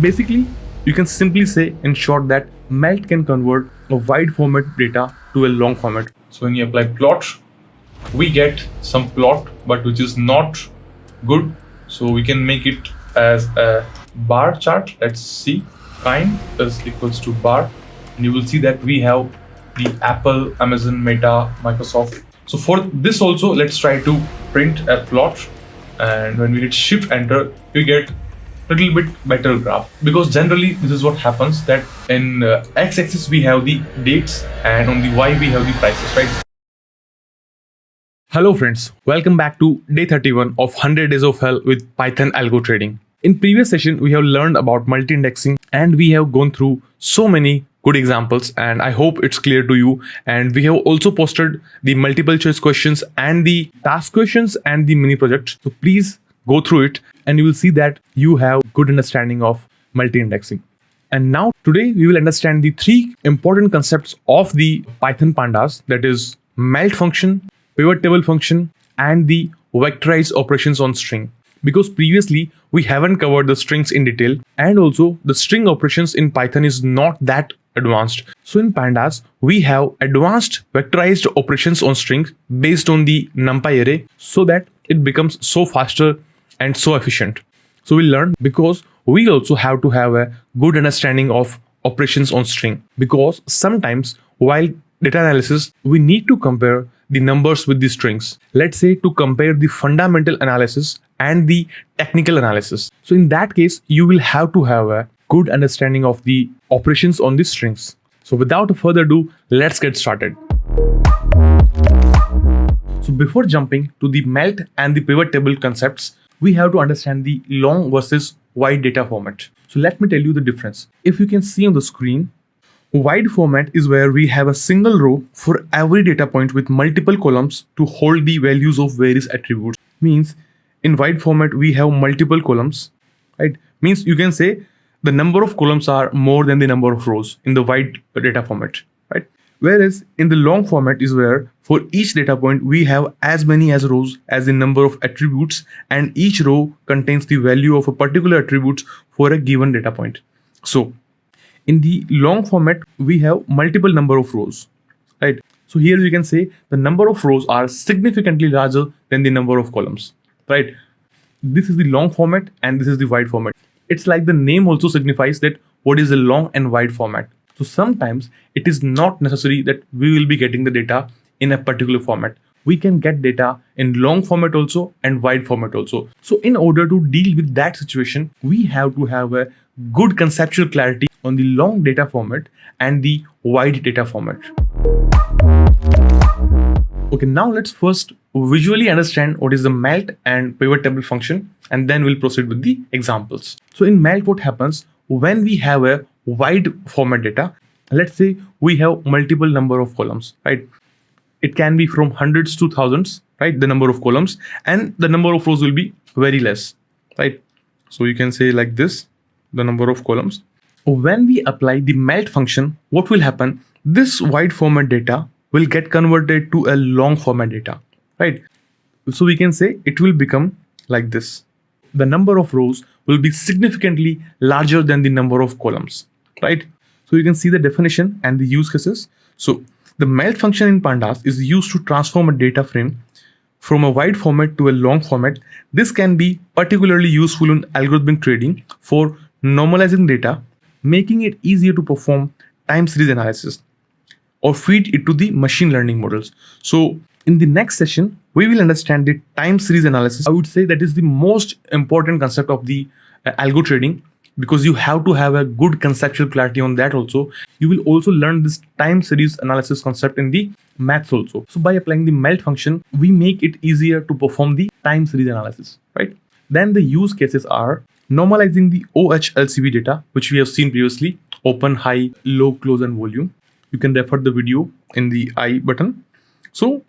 Basically, you can simply say in short that melt can convert a wide format data to a long format. So when you apply plot, we get some plot, but which is not good. So we can make it as a bar chart. Let's see, kind is equals to bar, and you will see that we have the Apple, Amazon, Meta, Microsoft. So for this also, let's try to print a plot, and when we hit shift enter, you get little bit better graph, because generally this is what happens, that in x-axis we have the dates and on the y we have the prices, right? Hello friends, welcome back to day 31 of 100 days of hell with Python algo trading. In previous session we have learned about multi-indexing and we have gone through so many good examples, and I hope it's clear to you. And we have also posted the multiple choice questions and the task questions and the mini project, so please go through it and you will see that you have good understanding of multi-indexing. And now today we will understand the three important concepts of the Python pandas, that is melt function, pivot table function, and the vectorized operations on string. Because previously we haven't covered the strings in detail, and also the string operations in Python is not that advanced. So in pandas we have advanced vectorized operations on strings based on the numpy array, so that it becomes so faster and so efficient. So we learn, because we also have to have a good understanding of operations on string, because sometimes while data analysis we need to compare the numbers with the strings. Let's say to compare the fundamental analysis and the technical analysis. So in that case you will have to have a good understanding of the operations on the strings. So without further ado, let's get started. So before jumping to the melt and the pivot table concepts, we have to understand the long versus wide data format. So let me tell you the difference. If you can see on the screen, wide format is where we have a single row for every data point with multiple columns to hold the values of various attributes. Means in wide format we have multiple columns, right? Means you can say the number of columns are more than the number of rows in the wide data format, right? Whereas in the long format is where for each data point we have as many as rows as the number of attributes, and each row contains the value of a particular attribute for a given data point. So in the long format we have multiple number of rows, right? So here you can say the number of rows are significantly larger than the number of columns, right? This is the long format and this is the wide format. It's like the name also signifies that what is the long and wide format. So sometimes it is not necessary that we will be getting the data in a particular format. We can get data in long format also and wide format also. So in order to deal with that situation, we have to have a good conceptual clarity on the long data format and the wide data format. Okay, now let's first visually understand what is the melt and pivot table function, and then we'll proceed with the examples. So in melt, what happens when we have a wide format data? Let's say we have multiple number of columns, right? It can be from hundreds to thousands, right? The number of columns, and the number of rows will be very less, right? So you can say like this, the number of columns. When we apply the melt function, what will happen? This wide format data will get converted to a long format data, right? So we can say it will become like this. The number of rows will be significantly larger than the number of columns, right? So you can see the definition and the use cases. So the melt function in pandas is used to transform a data frame from a wide format to a long format. This can be particularly useful in algorithmic trading for normalizing data, making it easier to perform time series analysis or feed it to the machine learning models. So in the next session, we will understand the time series analysis. I would say that is the most important concept of the algo trading, because you have to have a good conceptual clarity on that also. You will also learn this time series analysis concept in the maths also. So by applying the melt function, we make it easier to perform the time series analysis, right? Then the use cases are normalizing the OHLCV data, which we have seen previously: open, high, low, close, and volume. You can refer the video in the I button. So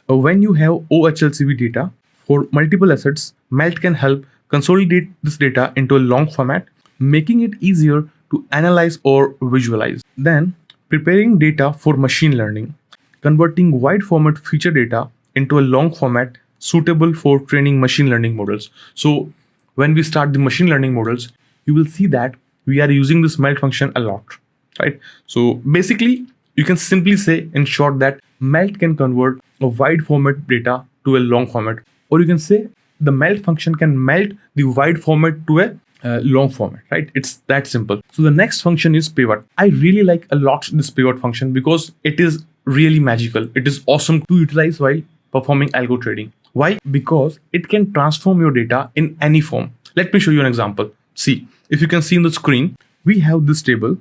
when you have OHLCV data for multiple assets, melt can help consolidate this data into a long format, making it easier to analyze or visualize. Then preparing data for machine learning, converting wide format feature data into a long format suitable for training machine learning models. So when we start the machine learning models, you will see that we are using this melt function a lot, right? So basically, you can simply say in short that melt can convert a wide format data to a long format, or you can say the melt function can melt the wide format to a long format, right? It's that simple. So the next function is pivot. I really like a lot this pivot function because it is really magical. It is awesome to utilize while performing algo trading. Why? Because it can transform your data in any form. Let me show you an example. See, if you can see in the screen, we have this table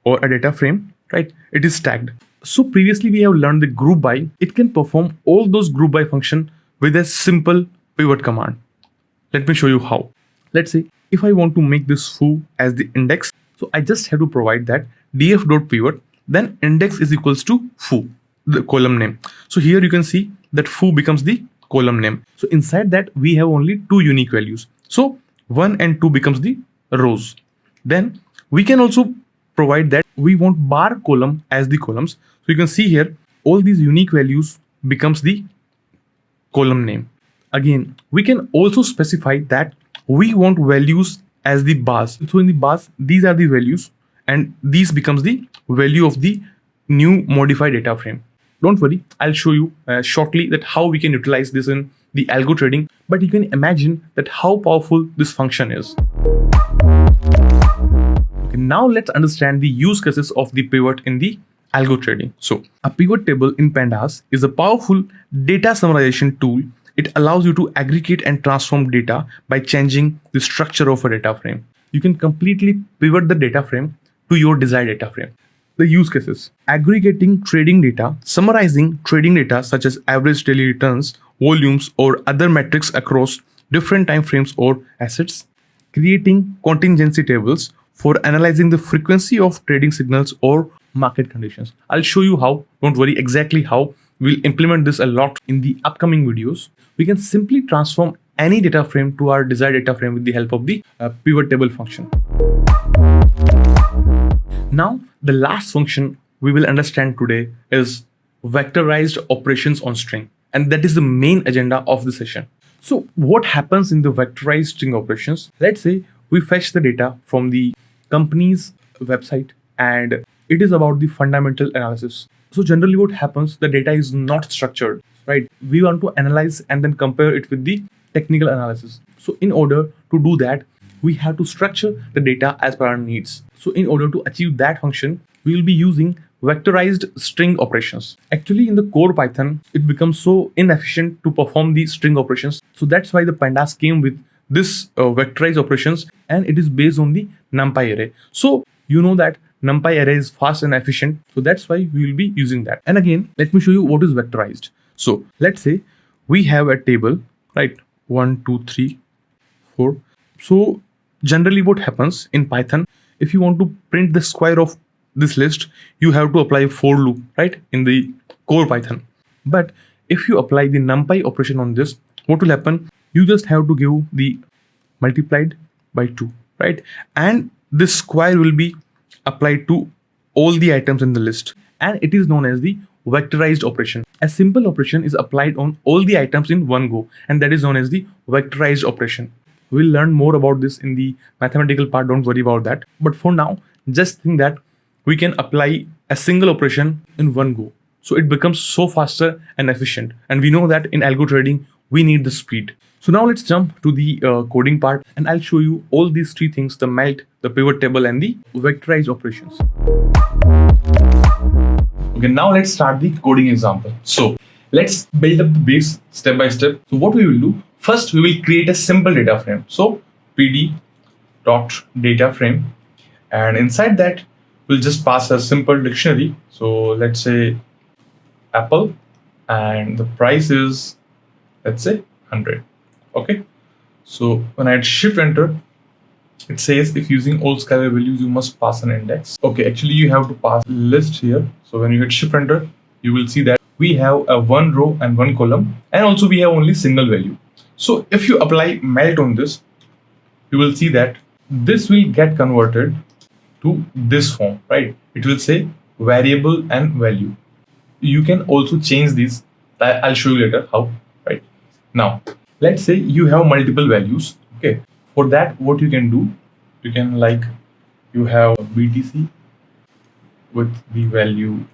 or a data frame, right? It is tagged. So previously we have learned the group by. It can perform all those group by function with a simple pivot command. Let me show you how. Let's say if I want to make this foo as the index, so I just have to provide that df.pivot, then index is equals to foo, the column name. So here you can see that foo becomes the column name. So inside that we have only two unique values. So 1 and 2 becomes the rows. Then we can also provide that we want bar column as the columns. So you can see here all these unique values becomes the column name. Again, we can also specify that we want values as the bars. So in the bars, these are the values and these becomes the value of the new modified data frame. Don't worry, I'll show you shortly that how we can utilize this in the algo trading, but you can imagine that how powerful this function is. Okay, now let's understand the use cases of the pivot in the algo trading. So a pivot table in Pandas is a powerful data summarization tool. It allows you to aggregate and transform data by changing the structure of a data frame. You can completely pivot the data frame to your desired data frame. The use cases: aggregating trading data, summarizing trading data such as average daily returns, volumes, or other metrics across different time frames or assets, creating contingency tables for analyzing the frequency of trading signals or market conditions. I'll show you how. Don't worry, exactly how. We'll implement this a lot in the upcoming videos. We can simply transform any data frame to our desired data frame with the help of the pivot table function. Now, the last function we will understand today is vectorized operations on string. And that is the main agenda of the session. So what happens in the vectorized string operations? Let's say we fetch the data from the company's website and it is about the fundamental analysis. So generally what happens, the data is not structured, right? We want to analyze and then compare it with the technical analysis. So in order to do that, we have to structure the data as per our needs. So in order to achieve that function, we will be using vectorized string operations. Actually, in the core Python, it becomes so inefficient to perform these string operations. So that's why the Pandas came with this vectorized operations, and it is based on the NumPy array. So you know that NumPy array is fast and efficient. So that's why we will be using that. And again, let me show you what is vectorized. So let's say we have a table, right? 1, 2, 3, 4. So generally what happens in Python, if you want to print the square of this list, you have to apply for loop, right? In the core Python. But if you apply the NumPy operation on this, what will happen? You just have to give the multiplied by 2, right? And this square will be applied to all the items in the list. And it is known as the vectorized operation. A simple operation is applied on all the items in one go, and that is known as the vectorized operation. We'll learn more about this in the mathematical part, don't worry about that. But for now, just think that we can apply a single operation in one go. So it becomes so faster and efficient. And we know that in algo trading, we need the speed. So now let's jump to the coding part, and I'll show you all these three things: the melt, the pivot table, and the vectorized operations. Okay, now let's start the coding example. So let's build up the base step by step. So what we will do, first we will create a simple data frame. So pd dot data frame, and inside that we'll just pass a simple dictionary. So let's say apple, and the price is, let's say, 100. Okay, so when I hit shift enter, it says if using all scalar values you must pass an index. Okay, actually you have to pass list here. So when you hit shift enter, you will see that we have a one row and one column, and also we have only single value. So if you apply melt on this, you will see that this will get converted to this form, right? It will say variable and value. You can also change these. I'll show you later how, right? Now, let's say you have multiple values. Okay, for that, what you can do, you can like you have BTC with the value,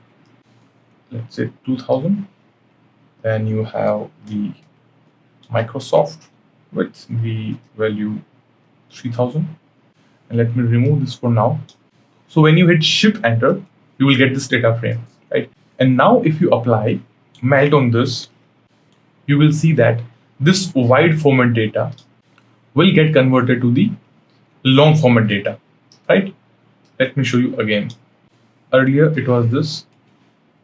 let's say 2000. Then you have the Microsoft with the value 3000. And let me remove this for now. So when you hit Shift Enter, you will get this data frame, right? And now if you apply melt on this, you will see that this wide format data will get converted to the long format data, right? Let me show you again. Earlier it was this,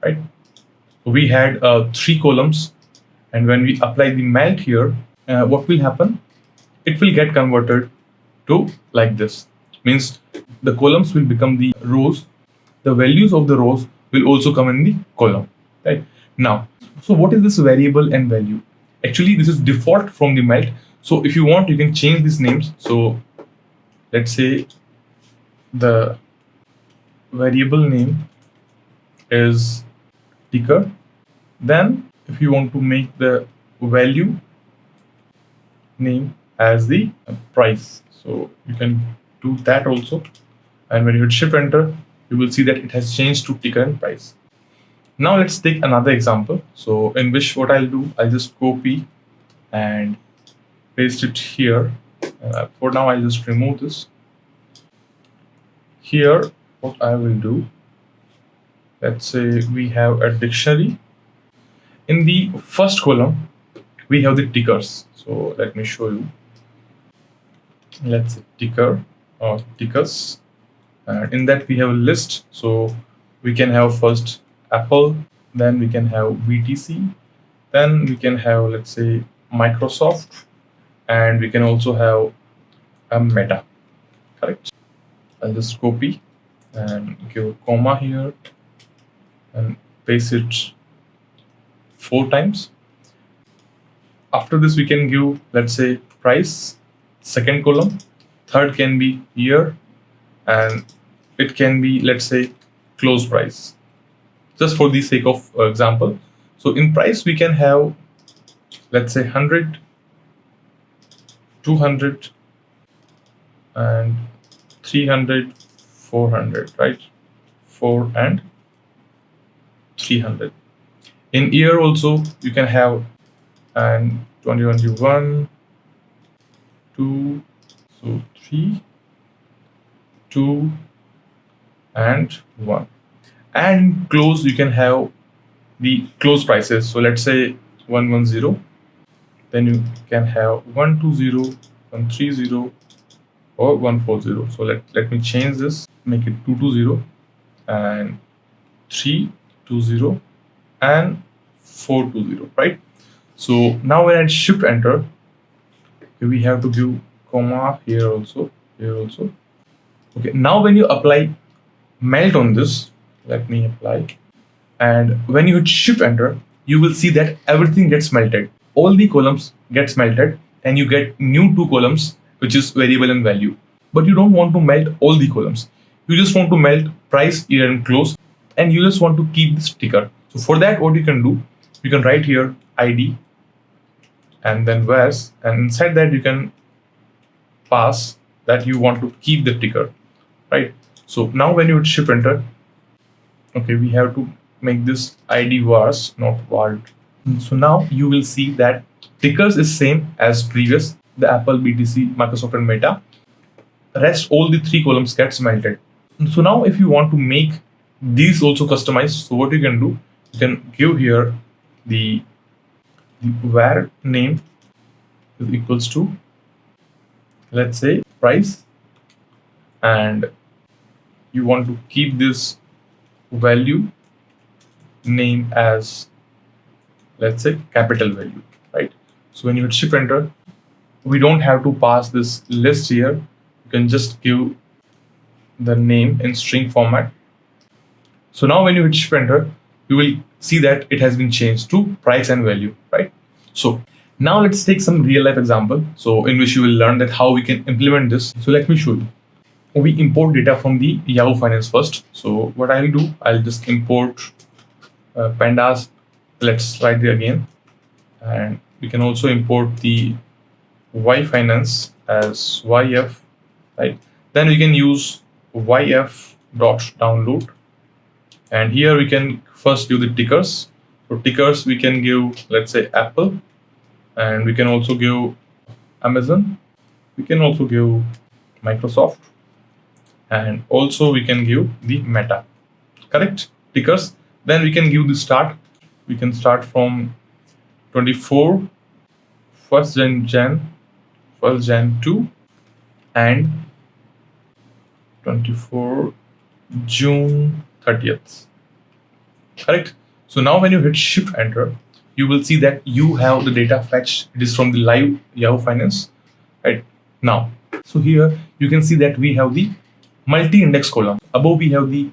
right? We had 3 columns, and when we apply the melt here, what will happen? It will get converted to like this. Means the columns will become the rows. The values of the rows will also come in the column, right? Now, so what is this variable and value? Actually, this is default from the melt. So if you want, you can change these names. So let's say the variable name is ticker. Then if you want to make the value name as the price, so you can do that also. And when you hit Shift Enter, you will see that it has changed to ticker and price. Now let's take another example. So in which what I'll do, I'll just copy and paste it here. For now, I'll just remove this. Here, what I will do, let's say we have a dictionary. In the first column, we have the tickers. So let me show you. Let's say ticker or tickers. In that we have a list. So we can have first Apple, then we can have BTC, then we can have, let's say, Microsoft, and we can also have a Meta, correct? I'll just copy and give a comma here and paste it 4 times. After this, we can give, let's say, price, second column, third can be year, and it can be, let's say, close price. Just for the sake of example. So in price, we can have, let's say, 100, 200, and 300, 400, right? 4 and 300. In year also, you can have and 2021, 2, so 3, 2, and 1. And close, you can have the close prices. So let's say 110, then you can have 120, 130, or 140. So let me change this, make it 220 and 320 and 420, right? So now when I Shift Enter, we have to give comma here also, here also. Okay, now when you apply melt on this, let me apply, and when you hit Shift Enter, you will see that everything gets melted. All the columns gets melted, and you get new 2 columns, which is variable and value. But you don't want to melt all the columns. You just want to melt price, year, and close, and you just want to keep this ticker. So for that, what you can do, you can write here ID and then where's, and inside that you can pass that you want to keep the ticker, right? So now when you hit Shift Enter, okay, we have to make this ID vars, not var. So now you will see that tickers is same as previous, the Apple, BTC, Microsoft, and Meta. Rest all the 3 columns gets melted. So now if you want to make these also customized, so what you can do, you can give here the var name is equals to, let's say, price, and you want to keep this value name as, let's say, capital value, right? So when you hit Shift Enter, we don't have to pass this list here. You can just give the name in string format. So now when you hit Shift Enter, you will see that it has been changed to price and value, right? So now let's take some real life example, so in which you will learn that how we can implement this. So let me show you. We import data from the Yahoo Finance first. So what I'll do, I'll just import Pandas. Let's write it again, and we can also import the Y Finance as YF, right? Then we can use yf dot download, and here we can first give the tickers. So tickers we can give, let's say, Apple, and we can also give Amazon, we can also give Microsoft, and also we can give the Meta, correct, tickers. Then we can give the start. We can start from 24 1st Jan 2 and 24 June 30th, correct. So now when you hit shift enter, you will see that you have the data fetched. It is from the live Yahoo Finance right now. So here you can see that we have the multi-index column. Above we have the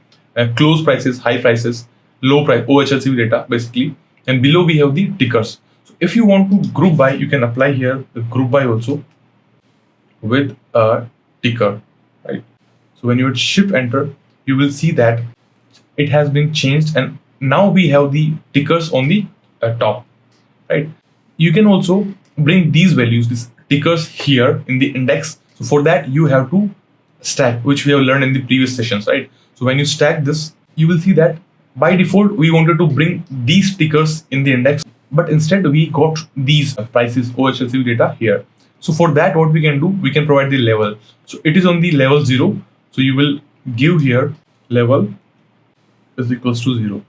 close prices, high prices, low price, OHLCV data basically, and below we have the tickers. So if you want to group by, you can apply here the group by also with a ticker, right? So when you hit shift enter, you will see that it has been changed, and now we have the tickers on the top, right? You can also bring these values, these tickers here in the index. So for that you have to stack, which we have learned in the previous sessions, right? So when you stack this, you will see that by default we wanted to bring these tickers in the index, but instead we got these prices, OHLCV data here. So for that, what we can do, we can provide the level. So it is on the level 0. So you will give here level is equals to 0.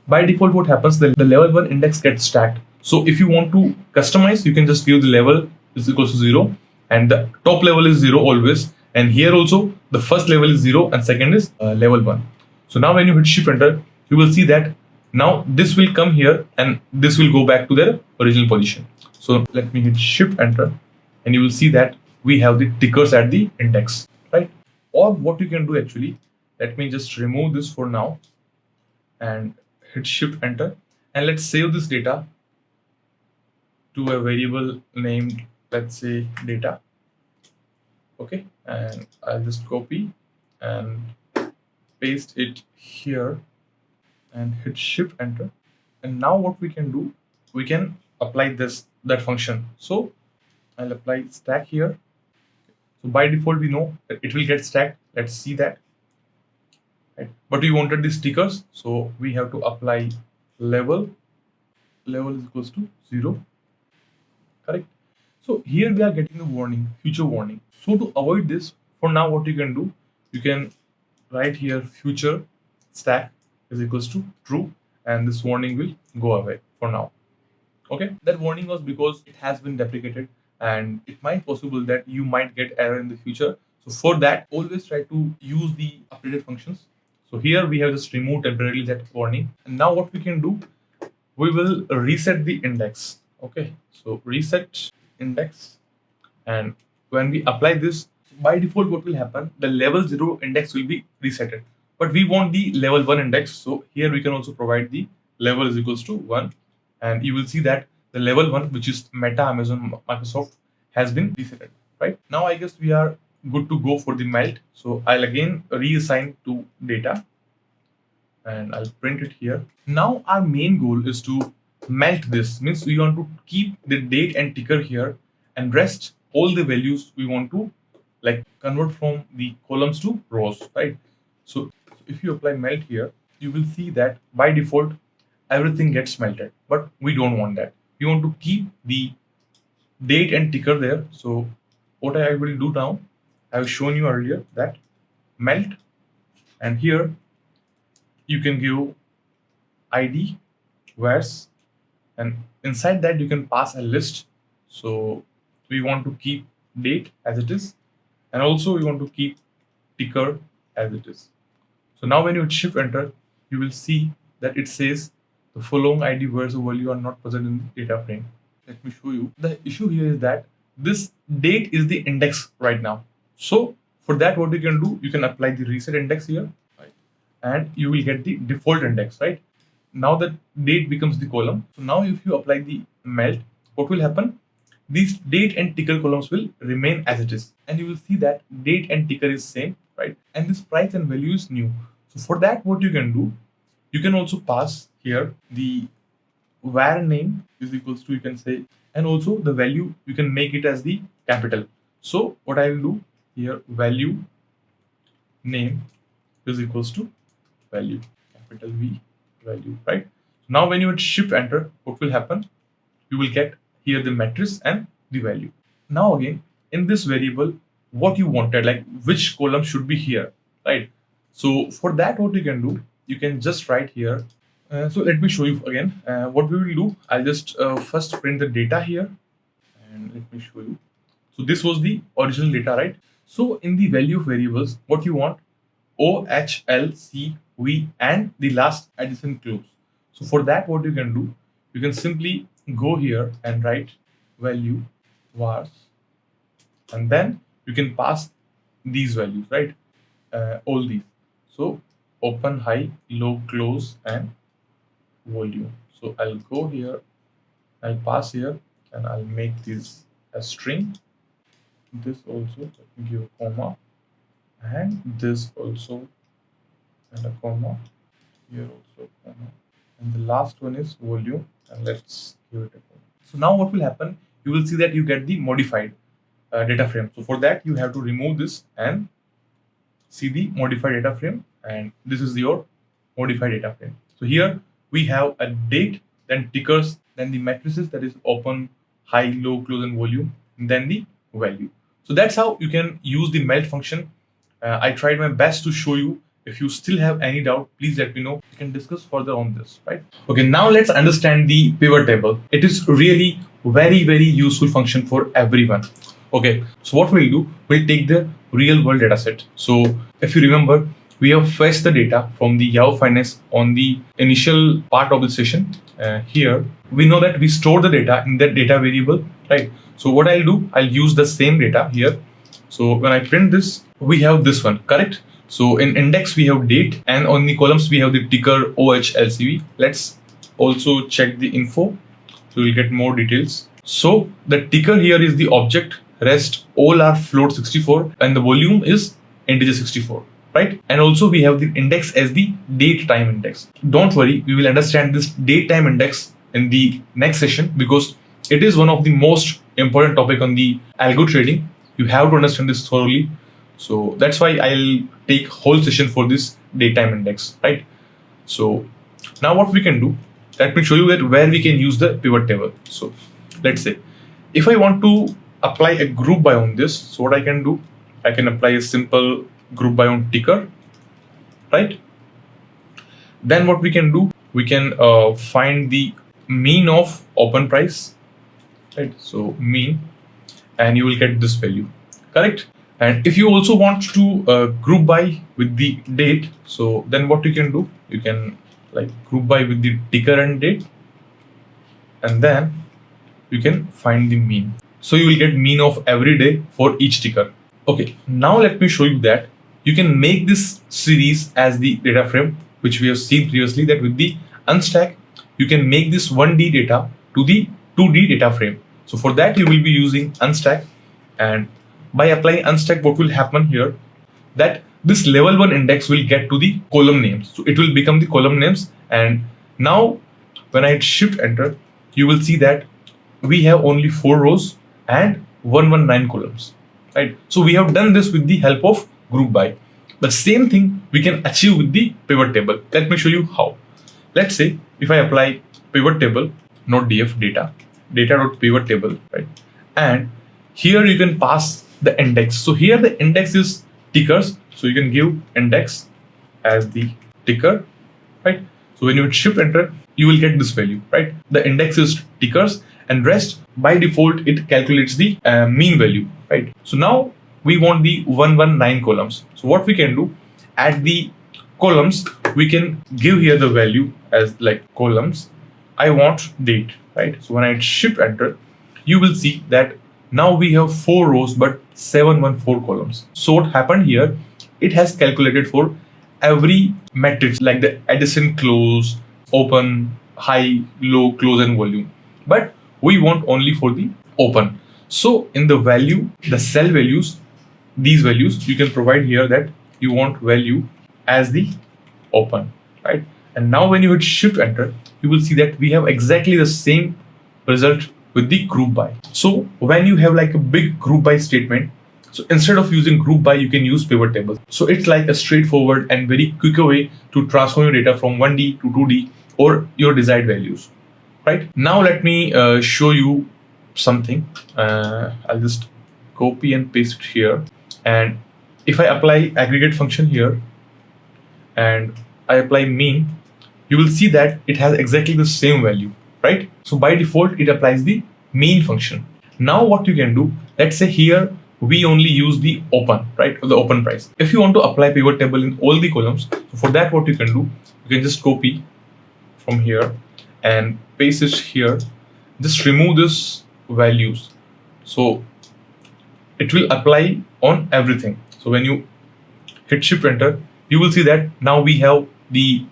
By default, what happens, the level 1 index gets stacked. So if you want to customize, you can just give the level is equals to 0, and the top level is 0 always. And here also the first level is 0 and second is level 1. So now when you hit shift enter, you will see that now this will come here and this will go back to their original position. So let me hit shift enter, and you will see that we have the tickers at the index, right? Or what you can do actually, let me just remove this for now and hit shift enter, and let's save this data to a variable named, let's say, data. Okay, and I'll just copy and paste it here and hit shift enter. And now what we can do, we can apply that function. So I'll apply stack here. So by default we know that it will get stacked. Let's see that, right? But we wanted these stickers, so we have to apply level is equals to 0, correct. So here we are getting the warning, future warning. So to avoid this, for now what you can do, you can write here future stack is equals to true, and this warning will go away for now. Okay, that warning was because it has been deprecated, and it might possible that you might get error in the future. So for that, always try to use the updated functions. So here we have just removed temporarily that warning. And now what we can do, we will reset the index. Okay, so reset index, and when we apply this, by default what will happen, the level 0 index will be resetted, but we want the level 1 index. So here we can also provide the level is equals to 1, and you will see that the level 1, which is Meta, Amazon, Microsoft, has been resetted. Right now I guess we are good to go for the melt. So I'll again reassign to data, and I'll print it here. Now our main goal is to melt this, means we want to keep the date and ticker here, and rest all the values we want to like convert from the columns to rows, right? So if you apply melt here, you will see that by default everything gets melted, but we don't want that. We want to keep the date and ticker there. So what I will do now, I have shown you earlier that melt, and here you can give ID where's, and inside that you can pass a list. So we want to keep date as it is, and also we want to keep ticker as it is. So now when you shift enter, you will see that it says the following ID where's value are not present in the data frame. Let me show you. The issue here is that this date is the index right now. So for that, what you can do, you can apply the reset index here, right? And you will get the default index, right? Now that date becomes the column. So now if you apply the melt, what will happen? These date and ticker columns will remain as it is, and you will see that date and ticker is same, right? And this price and value is new. So for that, what you can do, you can also pass here the var name is equals to, you can say, and also the value you can make it as the capital. So what I will do here, value name is equals to value, capital V value, right? Now when you hit shift enter, what will happen? You will get here the matrix and the value. Now again, in this variable, what you wanted, like which column should be here, right? So for that, what you can do, you can just write here. So let me show you again. What we will do, I'll just first print the data here, and let me show you. So this was the original data, right? So in the value of variables, what you want, O, H, L, C, V, and the last addition close. So for that, what you can do, you can simply go here and write value vars, and then you can pass these values, right? All these. So open, high, low, close, and volume. So I'll go here, I'll pass here, and I'll make this a string. This also, let me give a comma, and this also, and a comma, here also comma, and the last one is volume, and let's give it a comma. So now what will happen, you will see that you get the modified data frame. So for that, you have to remove this and see the modified data frame, and this is your modified data frame. So here we have a date, then tickers, then the matrices, that is open, high, low, close, and volume, and then the value. So that's how you can use the melt function. I tried my best to show you. If you still have any doubt, please let me know. We can discuss further on this, right? Okay, now let's understand the pivot table. It is really very, very useful function for everyone. Okay, so what we'll do, we'll take the real world data set. So if you remember, we have fetched the data from the Yahoo Finance on the initial part of the session. Here, we know that we store the data in that data variable, right? So what I'll do, I'll use the same data here. So when I print this, we have this one, correct? So in index, we have date, and on the columns, we have the ticker OHLCV. Let's also check the info, so we'll get more details. So the ticker here is the object, rest all are float 64, and the volume is integer 64, right? And also we have the index as the date time index. Don't worry, we will understand this date time index in the next session, because it is one of the most important topic on the algo trading. You have to understand this thoroughly. So that's why I'll take whole session for this date time index, right? So now what we can do, let me show you that where we can use the pivot table. So let's say if I want to apply a group by on this, so what I can do, I can apply a simple group by on ticker, right? Then what we can do, we can find the mean of open price, right? So mean, and you will get this value, correct? And if you also want to group by with the date, so then what you can do, you can like group by with the ticker and date, and then you can find the mean. So you will get mean of every day for each ticker. Okay, now let me show you that you can make this series as the data frame, which we have seen previously, that with the unstack, you can make this 1D data to the 2D data frame. So for that, you will be using unstack, and by applying unstack, what will happen here, that this level 1 index will get to the column names. So it will become the column names. And now when I hit shift enter, you will see that we have only 4 rows and 119 columns, right? So we have done this with the help of group by. The same thing we can achieve with the pivot table. Let me show you how. Let's say if I apply pivot table, not df, data.pivot table, right? And here you can pass the index. So here the index is tickers. So you can give index as the ticker, right? So when you hit shift enter, you will get this value, right? The index is tickers, and rest by default, it calculates the mean value, right? So now we want the 119 columns. So what we can do, at the columns, we can give here the value as like columns. I want date, right? So when I hit shift enter, you will see that now we have 4 rows but 714 columns. So what happened here, it has calculated for every matrix like the addition, close, open, high, low, close, and volume. But we want only for the open. So in the value, the cell values, these values, you can provide here that you want value as the open, right? And now when you hit shift enter, you will see that we have exactly the same result with the group by. So when you have like a big group by statement, So instead of using group by, you can use pivot tables. So it's like a straightforward and very quicker way to transform your data from 1D to 2D or your desired values. Right now, let me show you something. I'll just copy and paste it here. And if I apply aggregate function here and I apply mean, you will see that it has exactly the same value, right? So by default, it applies the mean function. Now what you can do, let's say here, we only use the open, right? Or the open price. If you want to apply pivot table in all the columns, so for that, what you can do, you can just copy from here and paste it here. Just remove this values. So it will apply on everything. So when you hit shift enter, you will see that now we have the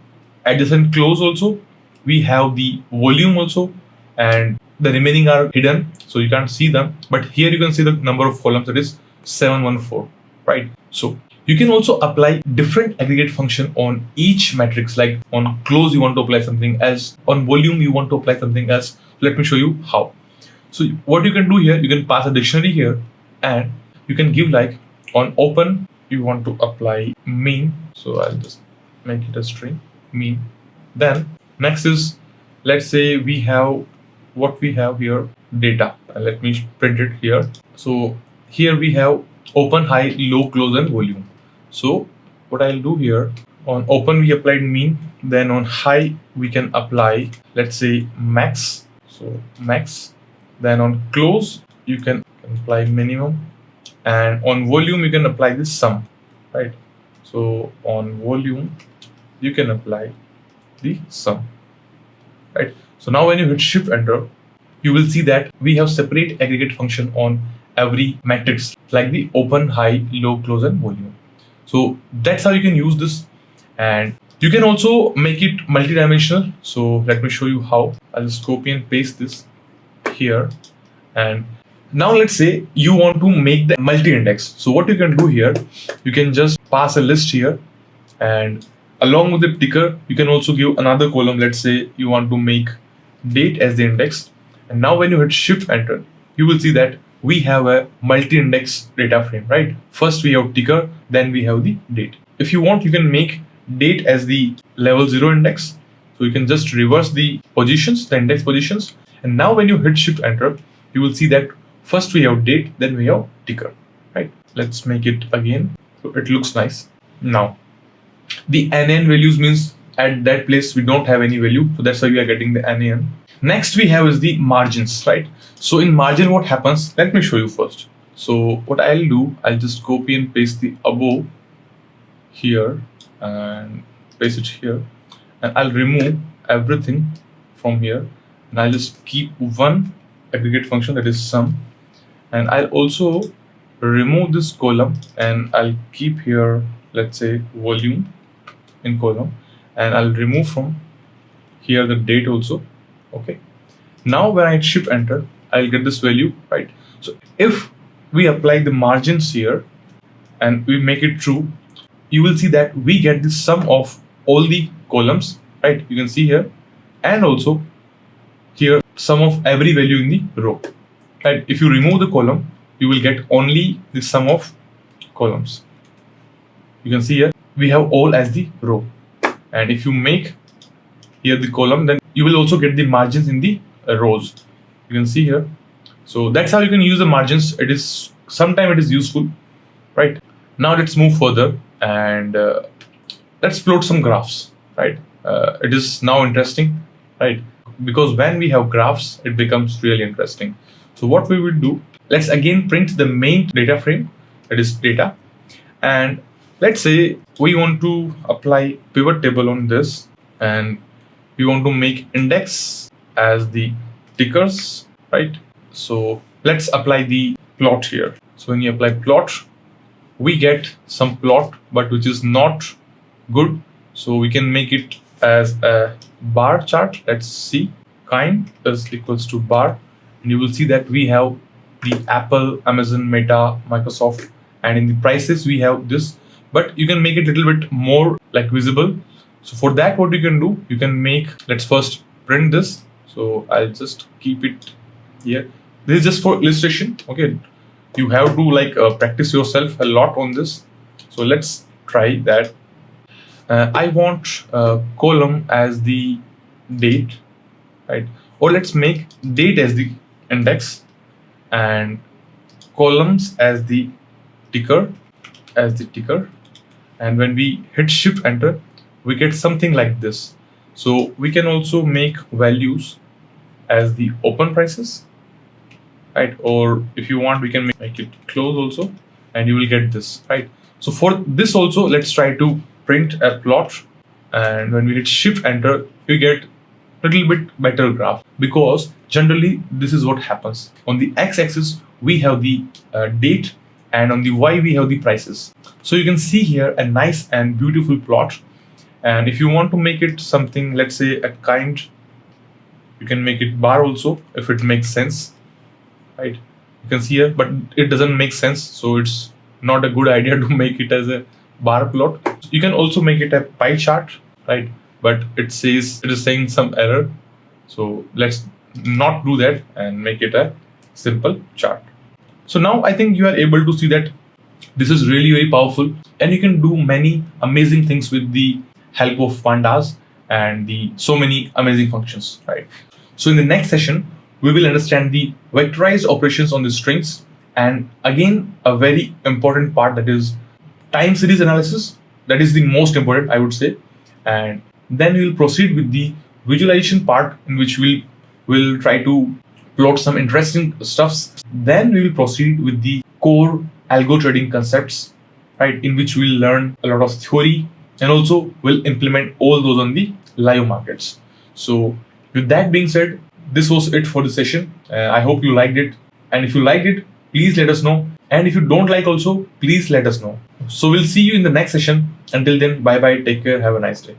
adjacent clause also, we have the volume also, and the remaining are hidden, so you can't see them. But here you can see the number of columns, that is 714, right? So you can also apply different aggregate function on each matrix, like on clause you want to apply something else, on volume you want to apply something else. Let me show you how. So what you can do here, you can pass a dictionary here and you can give like on open, you want to apply mean. So I'll just make it a string mean. Then next is, let's say we have what we have here, data. Let me print it here. So here we have open, high, low, close, and volume. So what I'll do here, on open we applied mean, then on high we can apply, let's say max. So max. Then on close you can apply minimum, and on volume you can apply this sum, right? So on volume you can apply the sum, right? So now when you hit shift enter, you will see that we have separate aggregate function on every matrix, like the open, high, low, close, and volume. So that's how you can use this, and you can also make it multidimensional. So let me show you how. I'll just copy and paste this here. And now let's say you want to make the multi-index. So what you can do here, you can just pass a list here, and along with the ticker, you can also give another column. Let's say you want to make date as the index. And now when you hit shift enter, you will see that we have a multi-index data frame, right? First we have ticker, then we have the date. If you want, you can make date as the level 0 index. So you can just reverse the positions, the index positions. And now when you hit shift enter, you will see that first we have date, then we have ticker, right? Let's make it again so it looks nice. Now the NaN values means at that place we don't have any value, so that's why we are getting the NaN. Next we have is the margins, right? So in margin what happens, let me show you first. So what I'll do, I'll just copy and paste the above here and paste it here, and I'll remove everything from here, and I'll just keep one aggregate function, that is sum, and I'll also remove this column and I'll keep here, let's say volume in column, and I'll remove from here the date also. Okay, now when I shift enter, I'll get this value, right? So if we apply the margins here and we make it true, you will see that we get the sum of all the columns, right? You can see here, and also here sum of every value in the row, right? If you remove the column, you will get only the sum of columns. You can see here we have all as the row, and if you make here the column, then you will also get the margins in the rows. You can see here. So that's how you can use the margins. It is sometimes it is useful, right? Now let's move further and let's plot some graphs, right? It is now interesting, right? Because when we have graphs, it becomes really interesting. So what we will do, let's again print the main data frame, that is data, and let's say we want to apply pivot table on this, and we want to make index as the tickers, right? So let's apply the plot here. So when you apply plot, we get some plot, but which is not good. So we can make it as a bar chart. Let's see, kind is equals to bar, and you will see that we have the Apple, Amazon, Meta, Microsoft, and in the prices we have this, but you can make it a little bit more like visible. So for that, what you can do, you can make, let's first print this. So I'll just keep it here. This is just for illustration, okay? you have to like practice yourself a lot on this. So let's try that. I want column as the date, right? Or let's make date as the index and columns as the ticker, and when we hit shift enter, we get something like this. So we can also make values as the open prices, right? Or if you want, we can make it close also, and you will get this, right? So for this also, let's try to print a plot, and when we hit shift enter, you get little bit better graph, because generally this is what happens. On the x-axis we have the date, and on the y we have the prices. So you can see here a nice and beautiful plot. And if you want to make it something, let's say a kind, you can make it bar also if it makes sense, right? You can see here, but it doesn't make sense, so it's not a good idea to make it as a bar plot. You can also make it a pie chart, right? But it is saying some error, so let's not do that and make it a simple chart. So now I think you are able to see that this is really very powerful, and you can do many amazing things with the help of pandas and the so many amazing functions, right? So in the next session we will understand the vectorized operations on the strings, and again a very important part, that is time series analysis. That is the most important, I would say. And then we will proceed with the visualization part, in which we will try to plot some interesting stuffs. Then we will proceed with the core algo trading concepts, right, in which we'll learn a lot of theory, and also we'll implement all those on the live markets. So with that being said, this was it for the session. I hope you liked it, and if you liked it, please let us know, and if you don't like also, please let us know. So we'll see you in the next session. Until then, bye bye, take care, have a nice day.